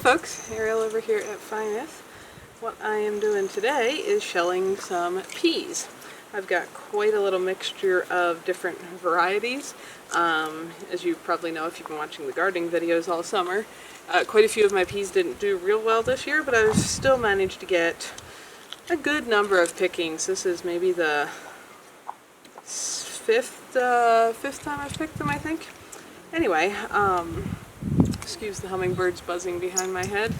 folks, Ariel over here at Nyth. What I am doing today is shelling some peas. I've got quite a little mixture of different varieties. As you probably know if you've been watching the gardening videos all summer, quite a few of my peas didn't do real well this year, but I've still managed to get a good number of pickings. This is maybe the fifth time I've picked them, I think. Anyway, excuse the hummingbirds buzzing behind my head.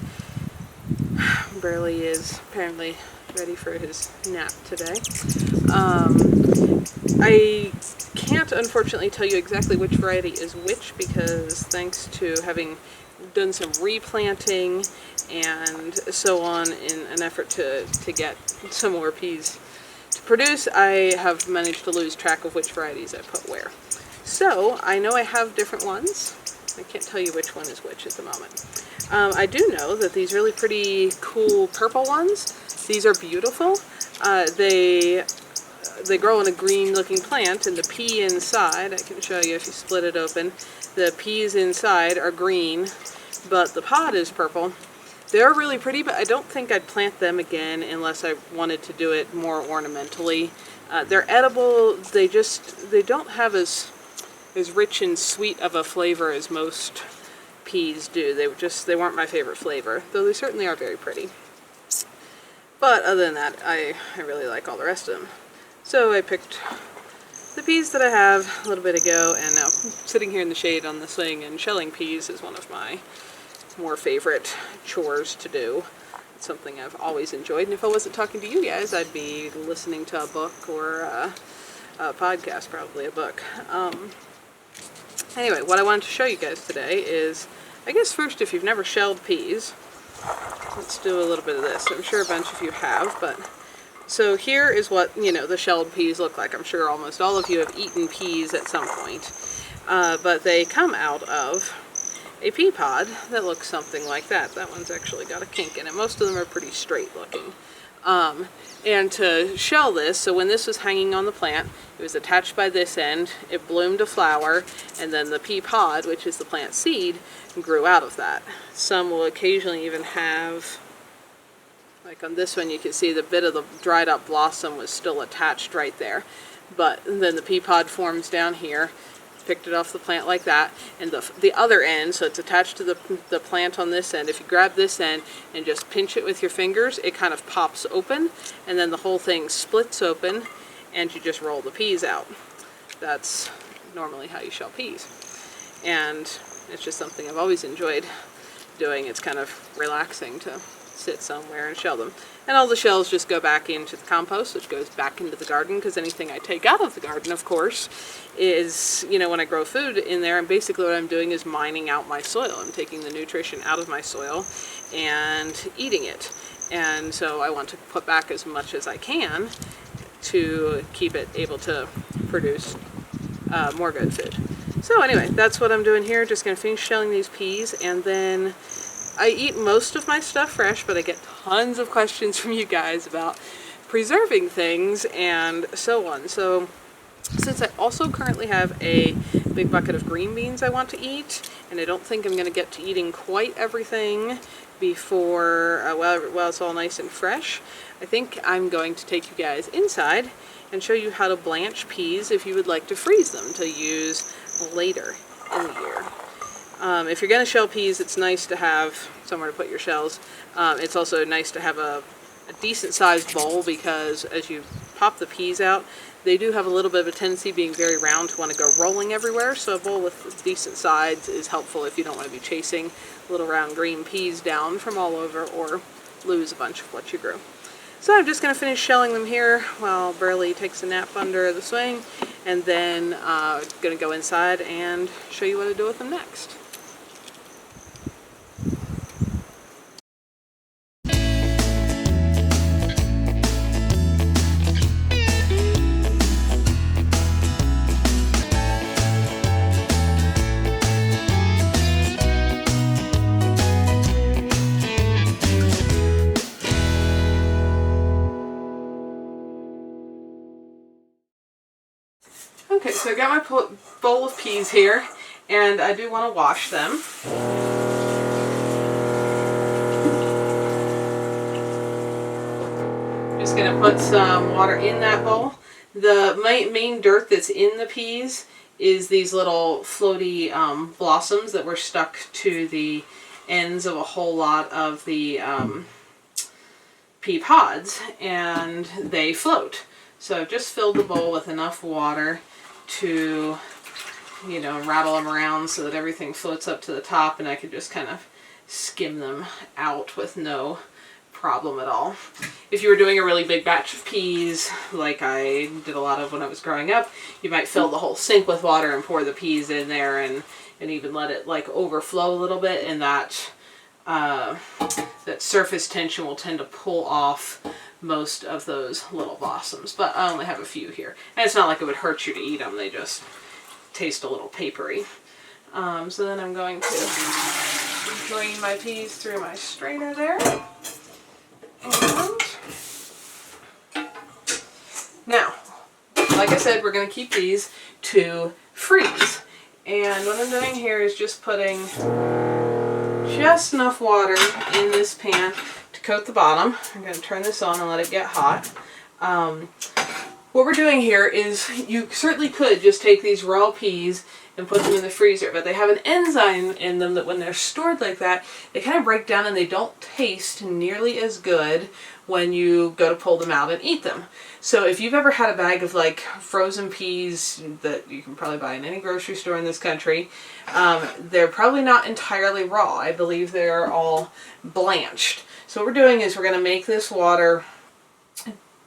Burley is apparently ready for his nap today. I can't unfortunately tell you exactly which variety is which because thanks to having done some replanting and so on in an effort to get some more peas to produce, I have managed to lose track of which varieties I put where. So I know I have different ones. I can't tell you which one is which at the moment. I do know that these really pretty cool purple ones, these are beautiful. They grow in a green looking plant, and the pea inside, I can show you if you split it open, the peas inside are green, but the pod is purple. They're really pretty, but I don't think I'd plant them again unless I wanted to do it more ornamentally. They're edible, they don't have as rich and sweet of a flavor as most peas do. They weren't my favorite flavor, though they certainly are very pretty. But other than that, I really like all the rest of them. So I picked the peas that I have a little bit ago, and now sitting here in the shade on the swing and shelling peas is one of my more favorite chores to do. It's something I've always enjoyed, and if I wasn't talking to you guys, I'd be listening to a book or a podcast, probably a book. Anyway, what I wanted to show you guys today is, I guess first, if you've never shelled peas, let's do a little bit of this. I'm sure a bunch of you have, but so here is what, the shelled peas look like. I'm sure almost all of you have eaten peas at some point, but they come out of a pea pod that looks something like that. That one's actually got a kink in it. Most of them are pretty straight looking. And to shell this, so when this was hanging on the plant, it was attached by this end, it bloomed a flower, and then the pea pod, which is the plant seed, grew out of that. Some will occasionally even have, like on this one you can see the bit of the dried up blossom was still attached right there. But then the pea pod forms down here, picked it off the plant like that, and the other end, so it's attached to the plant on this end, if you grab this end and just pinch it with your fingers, it kind of pops open, and then the whole thing splits open, and you just roll the peas out. That's normally how you shell peas. And it's just something I've always enjoyed doing. It's kind of relaxing to sit somewhere and shell them. And all the shells just go back into the compost, which goes back into the garden, because anything I take out of the garden, of course, is, when I grow food in there, and basically what I'm doing is mining out my soil. I'm taking the nutrition out of my soil and eating it. And so I want to put back as much as I can to keep it able to produce more good food. So anyway, that's what I'm doing here. Just going to finish shelling these peas, and then I eat most of my stuff fresh, but I get tons of questions from you guys about preserving things and so on. So since I also currently have a big bucket of green beans I want to eat, and I don't think I'm going to get to eating quite everything before, well, it's all nice and fresh, I think I'm going to take you guys inside and show you how to blanch peas if you would like to freeze them to use later in the year. If you're going to shell peas, it's nice to have somewhere to put your shells. It's also nice to have a decent sized bowl, because as you pop the peas out, they do have a little bit of a tendency, being very round, to want to go rolling everywhere. So a bowl with decent sides is helpful if you don't want to be chasing little round green peas down from all over or lose a bunch of what you grew. So I'm just going to finish shelling them here while Burley takes a nap under the swing, and then going to go inside and show you what to do with them next. Okay, so I got my bowl of peas here, and I do want to wash them. Just going to put some water in that bowl. The main dirt that's in the peas is these little floaty blossoms that were stuck to the ends of a whole lot of the pea pods, and they float. So I've just filled the bowl with enough water to, you know, rattle them around so that everything floats up to the top, and I could just kind of skim them out with no problem at all. If you were doing a really big batch of peas, like I did a lot of when I was growing up, you might fill the whole sink with water and pour the peas in there, and even let it like overflow a little bit, and that surface tension will tend to pull off most of those little blossoms. But I only have a few here, and it's not like it would hurt you to eat them. They just taste a little papery. So then I'm going to drain my peas through my strainer there. And now, like I said, we're going to keep these to freeze. And what I'm doing here is just putting just enough water in this pan to coat the bottom. I'm going to turn this on and let it get hot. What we're doing here is, you certainly could just take these raw peas and put them in the freezer, but they have an enzyme in them that when they're stored like that, they kind of break down and they don't taste nearly as good when you go to pull them out and eat them. So if you've ever had a bag of like frozen peas that you can probably buy in any grocery store in this country, they're probably not entirely raw. I believe they're all blanched. So what we're doing is we're going to make this water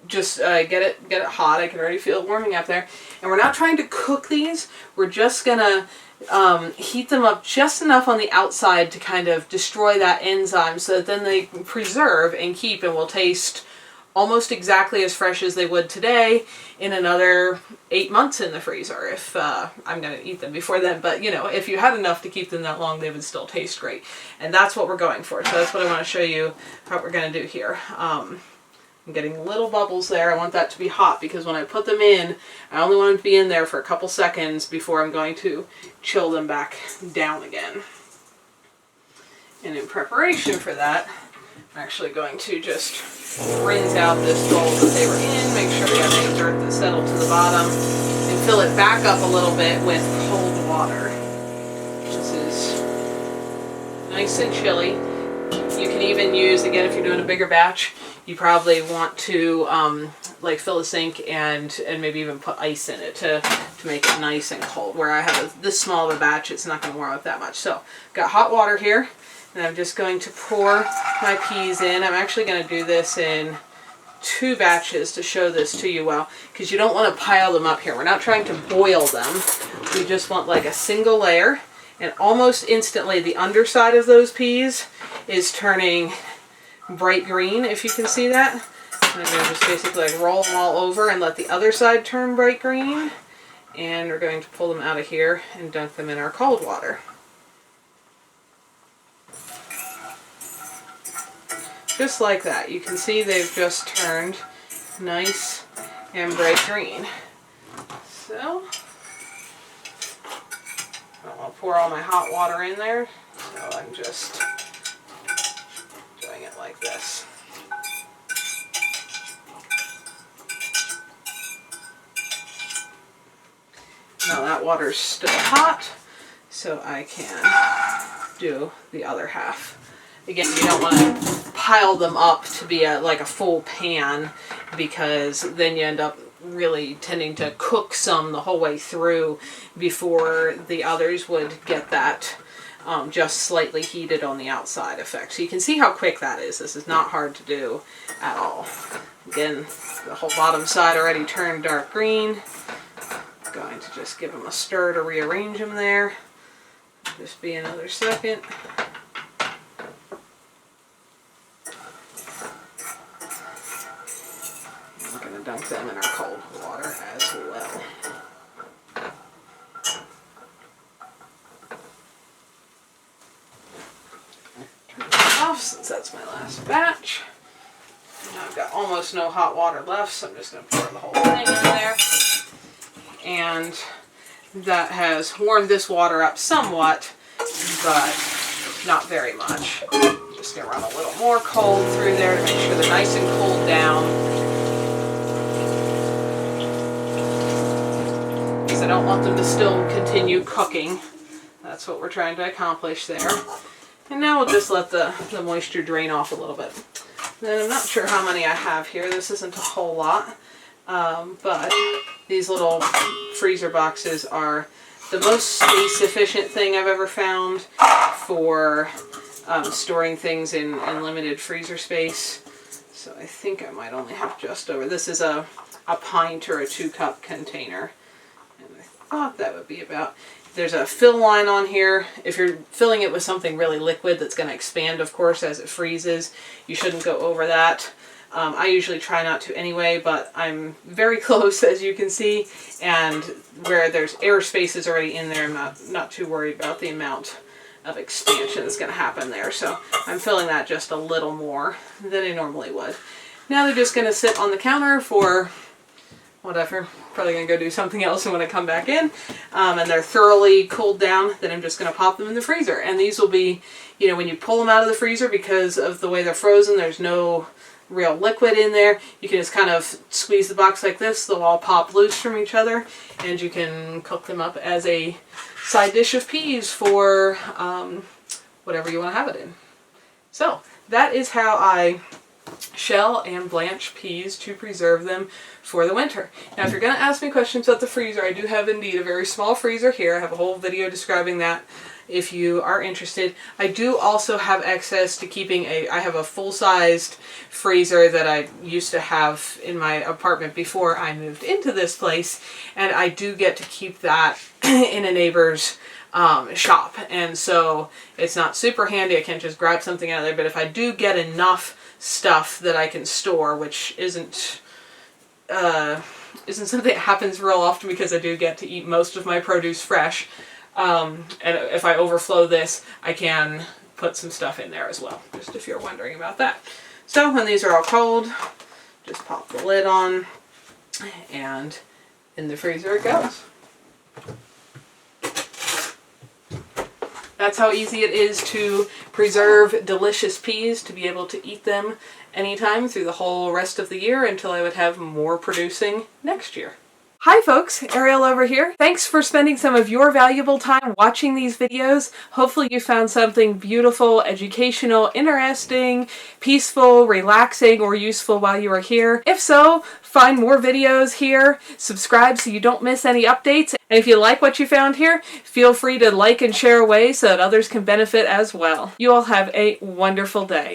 just get it hot. I can already feel it warming up there. And we're not trying to cook these. We're just going to heat them up just enough on the outside to kind of destroy that enzyme, so that then they preserve and keep and will taste almost exactly as fresh as they would today in another 8 months in the freezer, if I'm going to eat them before then. But, you know, if you had enough to keep them that long, they would still taste great. And that's what we're going for. So that's what I want to show you what we're going to do here. I'm getting little bubbles there. I want that to be hot because when I put them in, I only want them to be in there for a couple seconds before I'm going to chill them back down again. And in preparation for that, I'm actually going to just rinse out this bowl that they were in, make sure we have any dirt that settled to the bottom, and fill it back up a little bit with cold water. This is nice and chilly. You can even use, again, if you're doing a bigger batch, you probably want to like fill the sink and maybe even put ice in it to make it nice and cold. Where I have this small of a batch, it's not going to warm up that much. So, got hot water here, and I'm just going to pour my peas in. I'm actually going to do this in 2 batches to show this to you well, because you don't want to pile them up here. We're not trying to boil them. We just want like a single layer, and almost instantly the underside of those peas is turning bright green, if you can see that. And I'm going to just basically like roll them all over and let the other side turn bright green. And we're going to pull them out of here and dunk them in our cold water. Just like that. You can see they've just turned nice and bright green. So, I'll pour all my hot water in there. So I'm just doing it like this. Now that water's still hot, so I can do the other half. Again, you don't want to pile them up to be like a full pan, because then you end up really tending to cook some the whole way through before the others would get that just slightly heated on the outside effect. So you can see how quick that is. This is not hard to do at all. Again, the whole bottom side already turned dark green. Going to just give them a stir to rearrange them there. Just be another second. We're going to dunk them in our cold water as well. Turn this off since that's my last batch. And I've got almost no hot water left, so I'm just going to pour the whole thing in there. And that has warmed this water up somewhat, but not very much. Just going to run a little more cold through there to make sure they're nice and cooled down. want them to still continue cooking. That's what we're trying to accomplish there. And now we'll just let the moisture drain off a little bit. Then I'm not sure how many I have here. This isn't a whole lot. But these little freezer boxes are the most space efficient thing I've ever found for storing things in limited freezer space. So I think I might only have just over. This is a pint or a 2-cup container. And I thought that would be about. There's a fill line on here. If you're filling it with something really liquid that's going to expand, of course, as it freezes, you shouldn't go over that. I usually try not to anyway, but I'm very close, as you can see, and where there's air spaces already in there, I'm not too worried about the amount of expansion that's going to happen there. So I'm filling that just a little more than I normally would. Now they're just going to sit on the counter for whatever. Probably going to go do something else when I come back in. And they're thoroughly cooled down. Then I'm just going to pop them in the freezer. And these will be, you know, when you pull them out of the freezer, because of the way they're frozen, there's no real liquid in there. You can just kind of squeeze the box like this. They'll all pop loose from each other. And you can cook them up as a side dish of peas for whatever you want to have it in. So that is how I shell and blanch peas to preserve them for the winter. Now if you're going to ask me questions about the freezer, I do have indeed a very small freezer here. I have a whole video describing that if you are interested. I do also have access to keeping I have a full-sized freezer that I used to have in my apartment before I moved into this place, and I do get to keep that in a neighbor's shop. And so it's not super handy. I can't just grab something out of there, but if I do get enough stuff that I can store, which isn't something that happens real often because I do get to eat most of my produce fresh. And if I overflow this, I can put some stuff in there as well, just if you're wondering about that. So when these are all cold, just pop the lid on, and in the freezer it goes. That's how easy it is to preserve delicious peas, to be able to eat them anytime through the whole rest of the year until I would have more producing next year. Hi folks, Ariel over here. Thanks for spending some of your valuable time watching these videos. Hopefully you found something beautiful, educational, interesting, peaceful, relaxing, or useful while you are here. If so, find more videos here, subscribe so you don't miss any updates, and if you like what you found here, feel free to like and share away so that others can benefit as well. You all have a wonderful day.